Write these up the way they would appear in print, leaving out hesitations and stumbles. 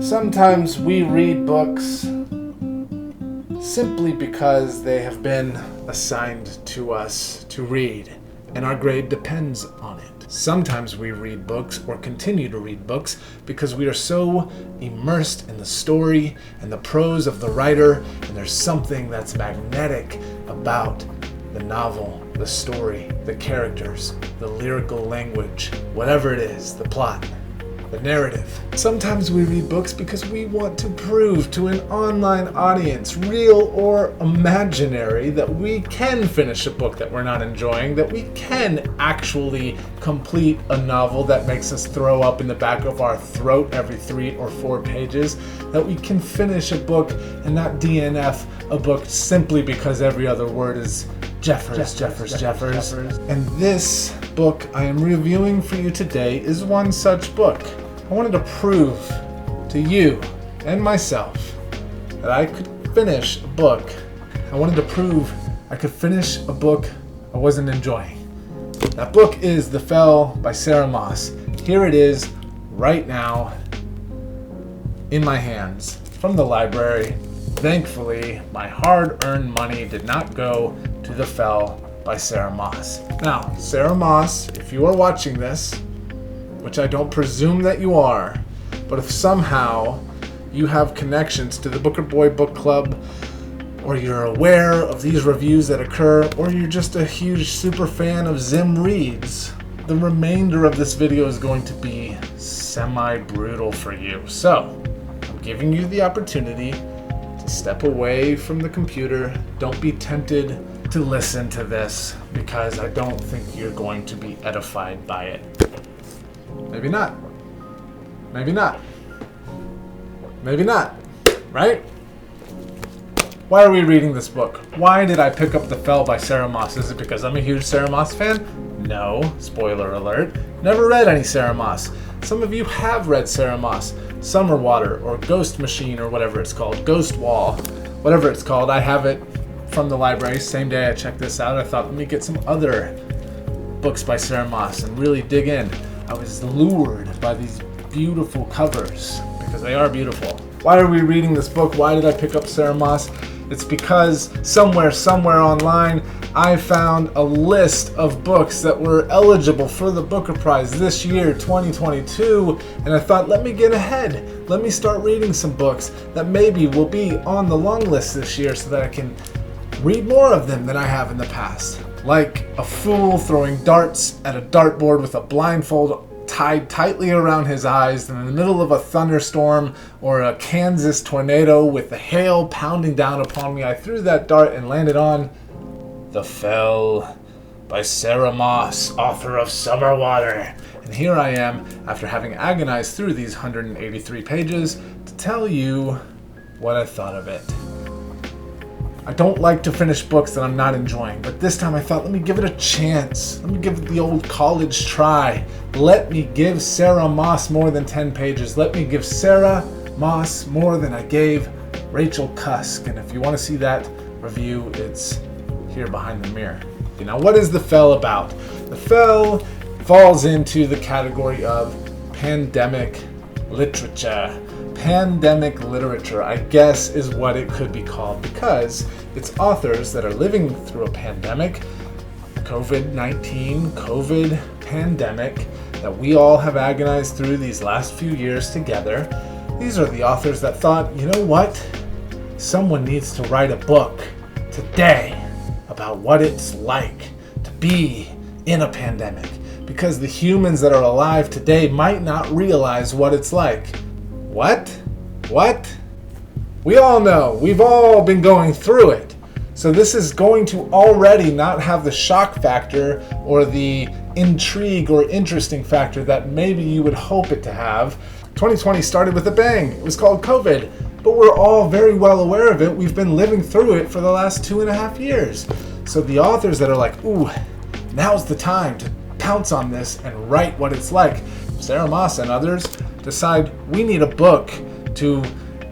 Sometimes we read books simply because they have been assigned to us to read, and our grade depends on it. Sometimes we read books or continue to read books because we are so immersed in the story and the prose of the writer, and there's something that's magnetic about the novel, the story, the characters, the lyrical language, whatever it is, the plot, the narrative. Sometimes we read books because we want to prove to an online audience, real or imaginary, that we can finish a book that we're not enjoying, that we can actually complete a novel that makes us throw up in the back of our throat every 3 or 4 pages, that we can finish a book and not DNF a book simply because every other word is Jeffers. And this book I am reviewing for you today is one such book. I wanted to prove to you and myself that I could finish a book. I wanted to prove I could finish a book I wasn't enjoying. That book is The Fell by Sarah Moss. Here it is right now in my hands from the library. Thankfully, my hard-earned money did not go to The Fell by Sarah Moss. Now, Sarah Moss, if you are watching this, which I don't presume that you are, but if somehow you have connections to the Booker Boy Book Club, or you're aware of these reviews that occur, or you're just a huge super fan of Zim Reads, the remainder of this video is going to be semi-brutal for you. So, I'm giving you the opportunity to step away from the computer. Don't be tempted to listen to this because I don't think you're going to be edified by it. Maybe not. Maybe not. Maybe not. Right? Why are we reading this book? Why did I pick up The Fell by Sarah Moss? Is it because I'm a huge Sarah Moss fan? No. Spoiler alert. Never read any Sarah Moss. Some of you have read Sarah Moss. Summer Water or Ghost Machine or whatever it's called. Ghost Wall. Whatever it's called. I have it from the library. Same day I checked this out, I thought, let me get some other books by Sarah Moss and really dig in. I was lured by these beautiful covers because they are beautiful. Why are we reading this book? Why did I pick up Sarah Moss? It's because somewhere online, I found a list of books that were eligible for the Booker Prize this year, 2022, and I thought, let me get ahead. Let me start reading some books that maybe will be on the long list this year so that I can read more of them than I have in the past. Like a fool throwing darts at a dartboard with a blindfold tied tightly around his eyes in the middle of a thunderstorm or a Kansas tornado with the hail pounding down upon me. I threw that dart and landed on The Fell by Sarah Moss, author of Summer Water. And here I am, after having agonized through these 183 pages, to tell you what I thought of it. I don't like to finish books that I'm not enjoying, but this time I thought, let me give it a chance. Let me give it the old college try. Let me give Sarah Moss more than 10 pages. Let me give Sarah Moss more than I gave Rachel Cusk. And if you want to see that review, it's here behind the mirror. Now, what is The Fell about? The Fell falls into the category of pandemic literature. Pandemic literature, I guess, is what it could be called because it's authors that are living through a pandemic, COVID-19, COVID pandemic, that we all have agonized through these last few years together. These are the authors that thought, you know what? Someone needs to write a book today about what it's like to be in a pandemic because the humans that are alive today might not realize what it's like. What? We all know. We've all been going through it. So this is going to already not have the shock factor or the intrigue or interesting factor that maybe you would hope it to have. 2020 started with a bang. It was called COVID, but we're all very well aware of it. We've been living through it for the last 2.5 years. So the authors that are like, ooh, now's the time to pounce on this and write what it's like. Sarah Moss and others decide we need a book to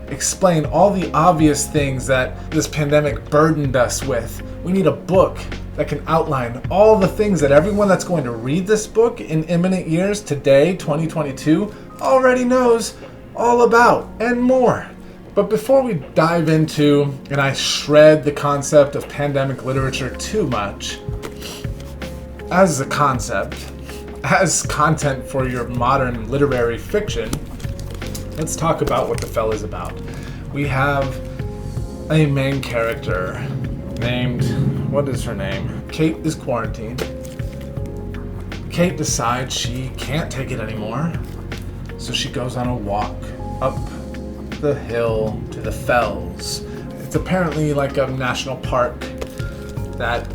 explain all the obvious things that this pandemic burdened us with. We need a book that can outline all the things that everyone that's going to read this book in imminent years, today, 2022, already knows all about and more. But before we dive into, and I shred the concept of pandemic literature too much, as a concept, as content for your modern literary fiction, let's talk about what The Fell is about. We have a main character named, what is her name? Kate is quarantined. Kate decides she can't take it anymore, so she goes on a walk up the hill to the Fells. It's apparently like a national park that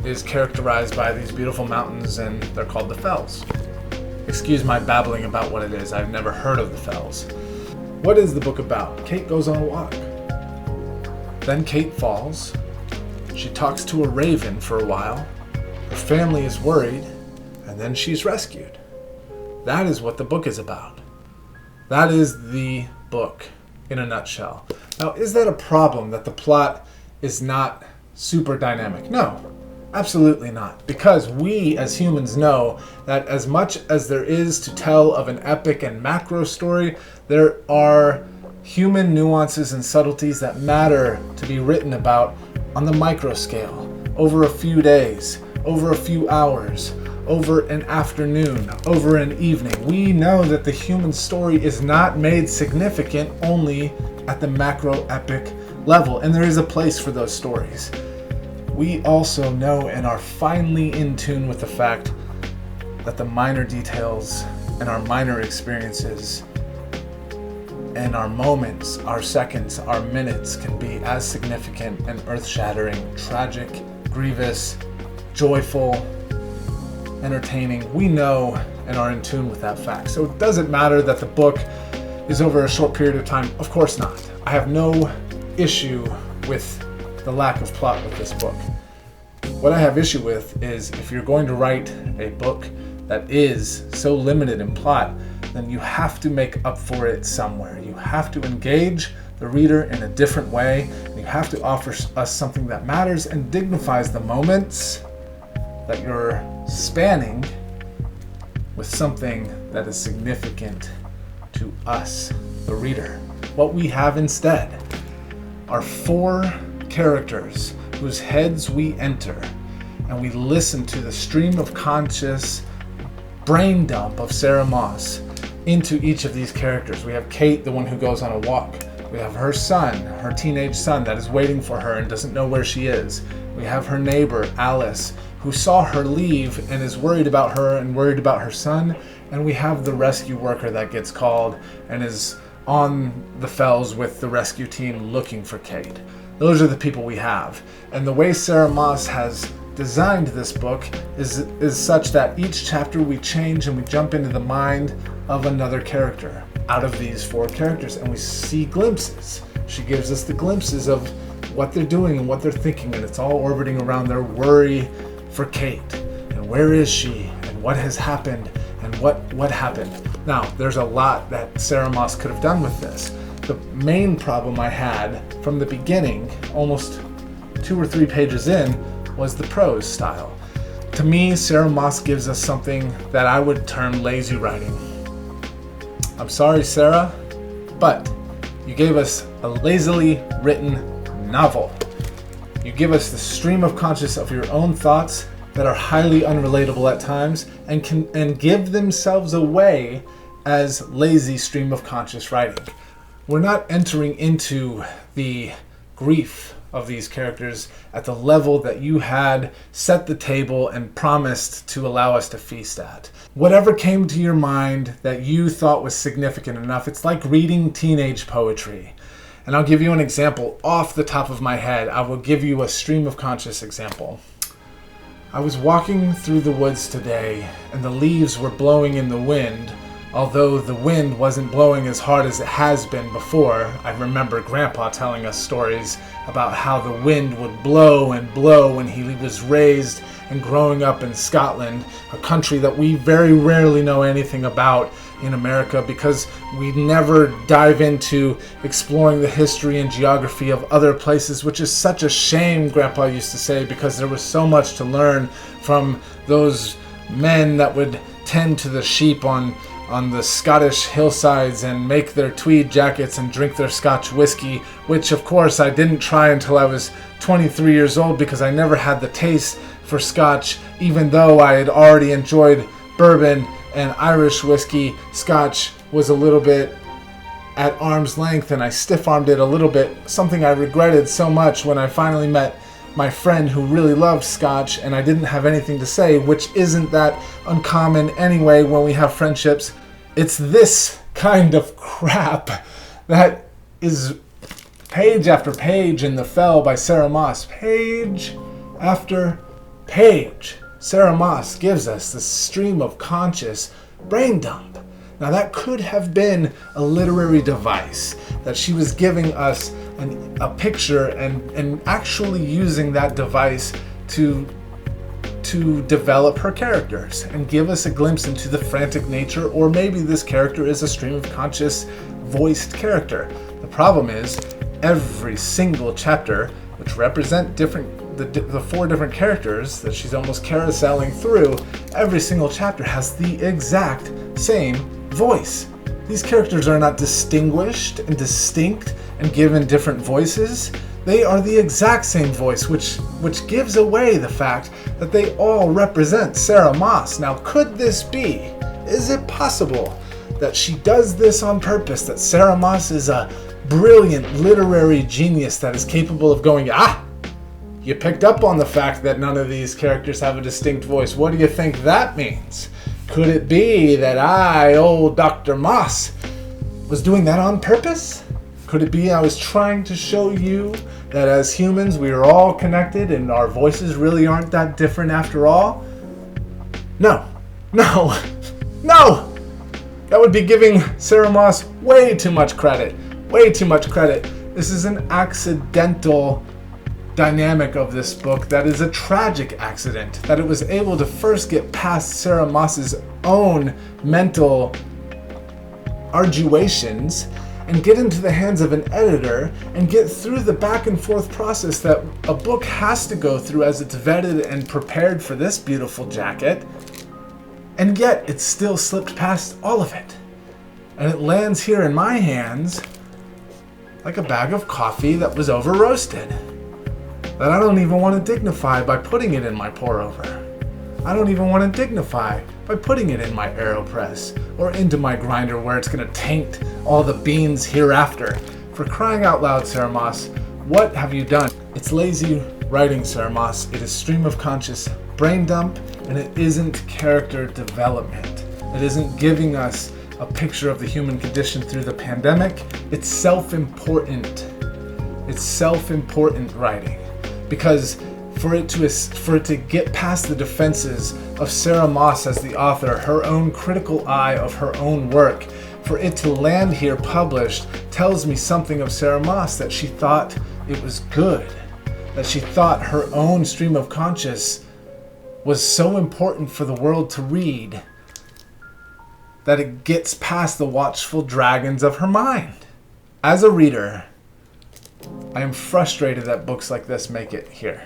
is characterized by these beautiful mountains, and they're called the Fells. Excuse my babbling about what it is. I've never heard of the Fells. What is the book about? Kate goes on a walk. Then Kate falls. She talks to a raven for a while. Her family is worried, and then she's rescued. That is what the book is about. That is the book in a nutshell. Now, is that a problem that the plot is not super dynamic? No, absolutely not. Because we as humans know that as much as there is to tell of an epic and macro story, there are human nuances and subtleties that matter to be written about on the micro scale, over a few days, over a few hours, over an afternoon, over an evening. We know that the human story is not made significant only at the macro epic level, and there is a place for those stories. We also know and are finely in tune with the fact that the minor details and our minor experiences and our moments, our seconds, our minutes can be as significant and earth-shattering, tragic, grievous, joyful, entertaining. We know and are in tune with that fact. So it doesn't matter that the book is over a short period of time. Of course not. I have no issue with the lack of plot with this book. What I have issue with is if you're going to write a book that is so limited in plot, then you have to make up for it somewhere. You have to engage the reader in a different way, and you have to offer us something that matters and dignifies the moments that you're spanning with something that is significant to us, the reader. What we have instead are 4 characters whose heads we enter, and we listen to the stream of conscious brain dump of Sarah Moss into each of these characters. We have Kate, the one who goes on a walk. We have her son, her teenage son that is waiting for her and doesn't know where she is. We have her neighbor, Alice, who saw her leave and is worried about her and worried about her son. And we have the rescue worker that gets called and is on the Fells with the rescue team looking for Kate. Those are the people we have. And the way Sarah Moss has designed this book is such that each chapter we change and we jump into the mind of another character out of these 4 characters, and we see glimpses. She gives us the glimpses of what they're doing and what they're thinking, and it's all orbiting around their worry for Kate and where is she and what has happened and what happened. Now, there's a lot that Sarah Moss could have done with this. The main problem I had from the beginning, almost 2 or 3 pages in, was the prose style. To me, Sarah Moss gives us something that I would term lazy writing. I'm sorry, Sarah, but you gave us a lazily written novel. You give us the stream of conscious of your own thoughts that are highly unrelatable at times and give themselves away as lazy stream of conscious writing. We're not entering into the grief of these characters at the level that you had set the table and promised to allow us to feast at. Whatever came to your mind that you thought was significant enough, it's like reading teenage poetry. And I'll give you an example off the top of my head. I will give you a stream of conscious example. I was walking through the woods today, and the leaves were blowing in the wind. Although the wind wasn't blowing as hard as it has been before. I remember Grandpa telling us stories about how the wind would blow and blow when he was raised and growing up in Scotland, a country that we very rarely know anything about in America because we never dive into exploring the history and geography of other places, which is such a shame, Grandpa used to say, because there was so much to learn from those men that would tend to the sheep on on the Scottish hillsides and make their tweed jackets and drink their Scotch whiskey, which of course I didn't try until I was 23 years old because I never had the taste for Scotch, even though I had already enjoyed bourbon and Irish whiskey. Scotch was a little bit at arm's length, and I stiff-armed it a little bit, something I regretted so much when I finally met my friend who really loved Scotch and I didn't have anything to say, which isn't that uncommon anyway when we have friendships. It's this kind of crap that is page after page in The Fell by Sarah Moss. Page after page. Sarah Moss gives us this stream of conscious brain dump. Now that could have been a literary device, that she was giving us a picture and actually using that device to develop her characters and give us a glimpse into the frantic nature, or maybe this character is a stream of conscious voiced character. The problem is every single chapter, which represent the 4 different characters that she's almost carouseling through, every single chapter has the exact same voice. These characters are not distinguished and distinct and given different voices. They are the exact same voice, which gives away the fact that they all represent Sarah Moss. Now, could this be? Is it possible that she does this on purpose, that Sarah Moss is a brilliant literary genius that is capable of going, you picked up on the fact that none of these characters have a distinct voice. What do you think that means? Could it be that old Dr. Moss, was doing that on purpose? Could it be I was trying to show you that as humans we are all connected and our voices really aren't that different after all? No. That would be giving Sarah Moss way too much credit. This is an accidental dynamic of this book that is a tragic accident, that it was able to first get past Sarah Moss's own mental arduations and get into the hands of an editor and get through the back and forth process that a book has to go through as it's vetted and prepared for this beautiful jacket, and yet it still slipped past all of it. And it lands here in my hands like a bag of coffee that was over roasted, that I don't even want to dignify by putting it in my pour over. I don't even want to dignify by putting it in my AeroPress or into my grinder where it's going to taint all the beans hereafter. For crying out loud, Sarah Moss, what have you done? It's lazy writing, Sarah Moss. It is stream of conscious brain dump, and it isn't character development. It isn't giving us a picture of the human condition through the pandemic. It's self-important. It's self-important writing. Because for it to get past the defenses of Sarah Moss as the author, her own critical eye of her own work, for it to land here published, tells me something of Sarah Moss, that she thought it was good, that she thought her own stream of conscious was so important for the world to read that it gets past the watchful dragons of her mind. As a reader, I am frustrated that books like this make it here.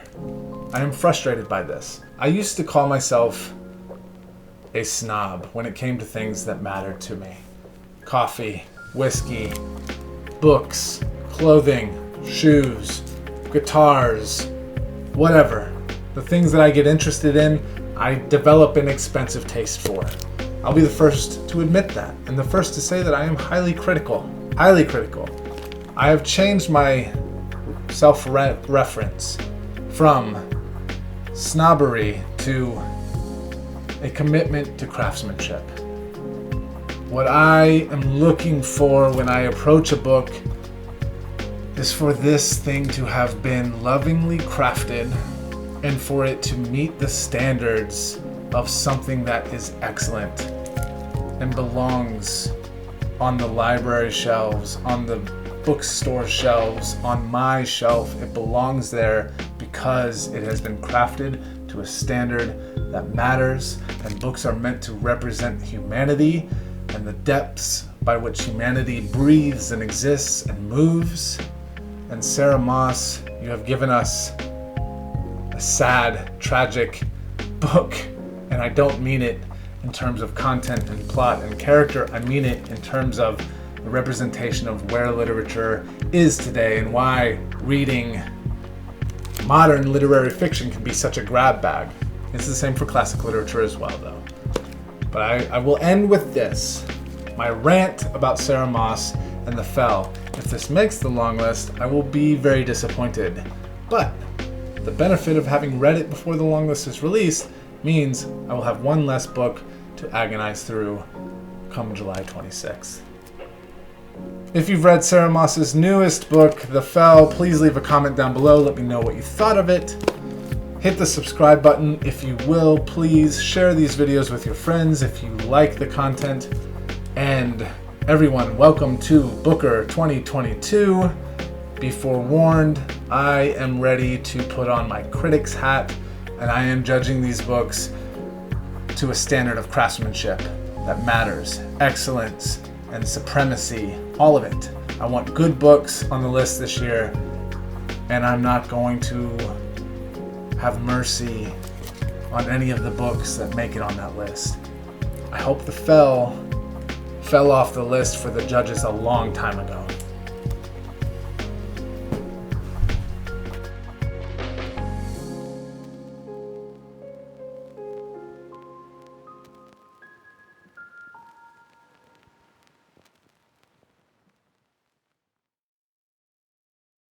I am frustrated by this. I used to call myself a snob when it came to things that mattered to me. Coffee, whiskey, books, clothing, shoes, guitars, whatever. The things that I get interested in, I develop an expensive taste for. I'll be the first to admit that, and the first to say that I am highly critical. Highly critical. I have changed my self-reference from snobbery to a commitment to craftsmanship. What I am looking for when I approach a book is for this thing to have been lovingly crafted and for it to meet the standards of something that is excellent and belongs on the library shelves, on the bookstore shelves, on my shelf. It belongs there because it has been crafted to a standard that matters, and books are meant to represent humanity and the depths by which humanity breathes and exists and moves. And Sarah Moss, you have given us a sad, tragic book, and I don't mean it in terms of content and plot and character. I mean it in terms of a representation of where literature is today and why reading modern literary fiction can be such a grab bag. It's the same for classic literature as well, though. But I will end with this. My rant about Sarah Moss and The Fell. If this makes the long list, I will be very disappointed. But the benefit of having read it before the long list is released means I will have one less book to agonize through come July 26th. If you've read Sarah Moss's newest book, The Fell, please leave a comment down below. Let me know what you thought of it. Hit the subscribe button if you will. Please share these videos with your friends if you like the content. And everyone, welcome to Booker 2022. Be forewarned, I am ready to put on my critic's hat, and I am judging these books to a standard of craftsmanship that matters, excellence and supremacy, all of it. I want good books on the list this year, and I'm not going to have mercy on any of the books that make it on that list. I hope The Fell fell off the list for the judges a long time ago.